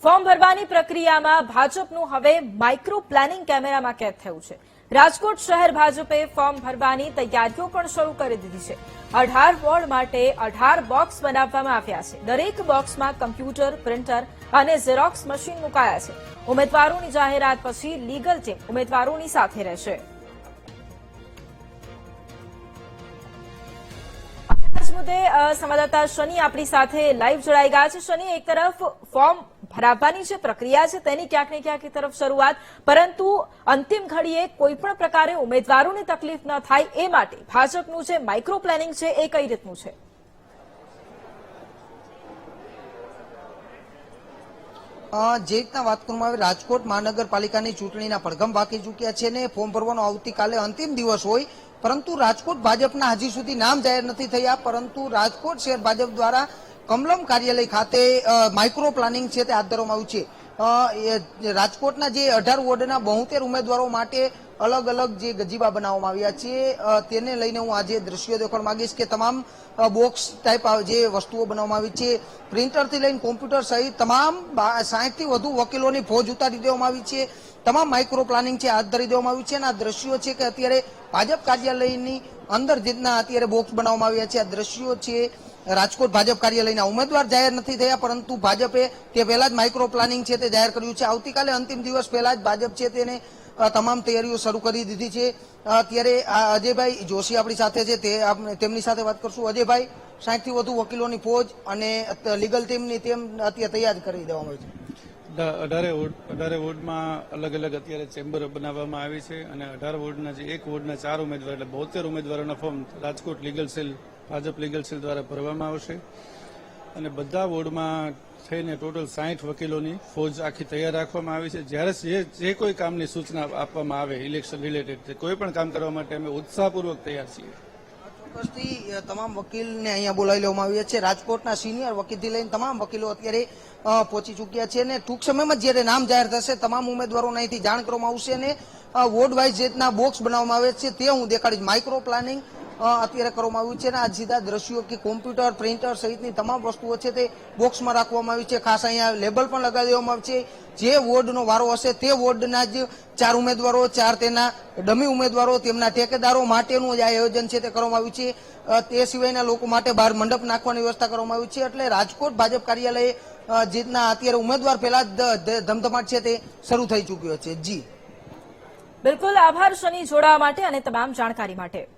Form ભરવાની પ્રક્રિયામાં ભાજપનું હવે માઇક્રો પ્લાનિંગ કેમેરામાં કેદ થયું છે। રાજકોટ શહેર ભાજપે ફોર્મ ભરવાની તૈયારીઓ પણ શરૂ કરી દીધી છે। 18 વોર્ડ માટે 18 બોક્સ બનાવવામાં આવ્યા છે। દરેક બોક્સમાં કમ્પ્યુટર, પ્રિન્ટર અને ઝેરોક્સ મશીન મુકાયા છે। ઉમેદવારોની જાહેરાત પછી લીગલ ટીમ ઉમેદવારોની સાથે રહેશે। મુદ્દે સંવાદદાતા શનિ આપણી સાથે લાઈવ જોડાઈ ગયા છે। શનિ, એક તરફ ફોર્મ ભરાવવાની જે પ્રક્રિયા છે તેની ક્યાંક ને ક્યાંક એક તરફ શરૂઆત, પરંતુ અંતિમ ઘડીએ કોઈપણ પ્રકારે ઉમેદવારોને તકલીફ ન થાય એ માટે ભાજપનું જે માઇક્રો પ્લાનિંગ છે એ કઈ રીતનું છે? જે રીતના વાત કરવામાં આવે, રાજકોટ મહાનગરપાલિકાની ચૂંટણીના પડઘમ વાગી ચૂક્યા છે ને ફોર્મ ભરવાનો આવતીકાલે અંતિમ દિવસ હોય, પરંતુ રાજકોટ ભાજપના હજી સુધી નામ જાહેર નથી થયા। પરંતુ રાજકોટ શહેર ભાજપ દ્વારા કમલમ કાર્યાલય ખાતે માઇક્રો પ્લાનિંગ છે તે હાથ ધરવામાં આવ્યું છે। રાજકોટના જે 18 વોર્ડના 72 ઉમેદવારો માટે અલગ અલગ જે ગજીબા બનાવવામાં આવ્યા છે તેને લઈને હું આજે દ્રશ્યો દેખાડવા માંગીશ કે તમામ બોક્સ ટાઈપ જે વસ્તુઓ બનાવવામાં આવી છે, પ્રિન્ટરથી લઈને કોમ્પ્યુટર સહિત તમામ 60 થી વધુ વકીલોની ફોજ ઉતારી દેવામાં આવી છે। તમામ માઇક્રો પ્લાનિંગ છે હાથ ધરી દેવામાં આવ્યું છે અને આ દ્રશ્યો છે કે અત્યારે ભાજપ કાર્યાલયની અંદર જેટના અત્યારે બોક્સ બનાવવામાં આવ્યા છે, આ દ્રશ્યો છે રાજકોટ ભાજપ કાર્યાલયના। ઉમેદવાર જાહેર નથી થયા, પરંતુ ભાજપે તે પહેલા જ માઇક્રો પ્લાનિંગ છે તે જાહેર કર્યું છે। આવતીકાલે અંતિમ દિવસ પહેલા જ ભાજપ છે તેને તમામ તૈયારીઓ શરૂ કરી દીધી છે। અત્યારે અજયભાઈ જોશી આપણી સાથે છે, તેમની સાથે વાત કરશું। અજયભાઈ, 60 થી વધુ વકીલોની ફોજ અને લીગલ ટીમની તેમ અત્યારે તૈયાર કરી દેવામાં આવી છે। 18 વોર્ડમાં અલગ અલગ અત્યારે ચેમ્બર બનાવવામાં આવી છે અને 18 વોર્ડના જે એક વોર્ડના 4 ઉમેદવાર એટલે 72 ઉમેદવારોના form Rajkot legal cell, Bhajap legal cell દ્વારા ભરવામાં આવશે અને બધા વોર્ડમાં થઈને ટોટલ 60 વકીલોની ફોજ આખી તૈયાર રાખવામાં આવી છે। જ્યારે જે કોઈ કામની સૂચના આપવામાં આવે ઇલેક્શન રિલેટેડ કોઈ પણ કામ કરવા માટે અમે ઉત્સાહપૂર્વક તૈયાર છીએ। ચોક્કસથી તમામ વકીલને અહીંયા બોલાવી લેવામાં આવ્યા છે। રાજકોટના સિનિયર વકીલથી લઈને તમામ વકીલો અત્યારે પહોંચી ચૂક્યા છે અને ટૂંક સમયમાં જ્યારે નામ જાહેર થશે તમામ ઉમેદવારોને અહીંથી જાણ કરવામાં આવશે અને વોર્ડ વાઇઝ જેટના બોક્સ બનાવવામાં આવે છે તે હું દેખાડીશ। માઇક્રો પ્લાનિંગ અત્યારે કરવામાં આવ્યું છે અને આ સીધા દ્રશ્યો કે કોમ્પ્યુટર, પ્રિન્ટર સહિતની તમામ વસ્તુઓ છે તે બોક્સમાં રાખવામાં આવી છે। ખાસ અહીંયા લેબલ પણ લગાવી દેવામાં આવે છે। જે વોર્ડનો વારો હશે તે વોર્ડના જ 4 ઉમેદવારો, 4 તેના ડમી ઉમેદવારો, તેમના ઠેકેદારો માટેનું જે આયોજન છે તે કરવામાં આવ્યું છે। તે સિવાયના લોકો માટે બહાર મંડપ નાખવાની વ્યવસ્થા કરવામાં આવી છે। એટલે રાજકોટ ભાજપ કાર્યાલયે જેટના અત્યારે ઉમેદવાર પહેલા જ ધમધમાટ છે તે શરૂ થઈ ચૂક્યો છે। જી બિલકુલ, આભાર શનિ જોડાવા માટે અને તમામ જાણકારી માટે।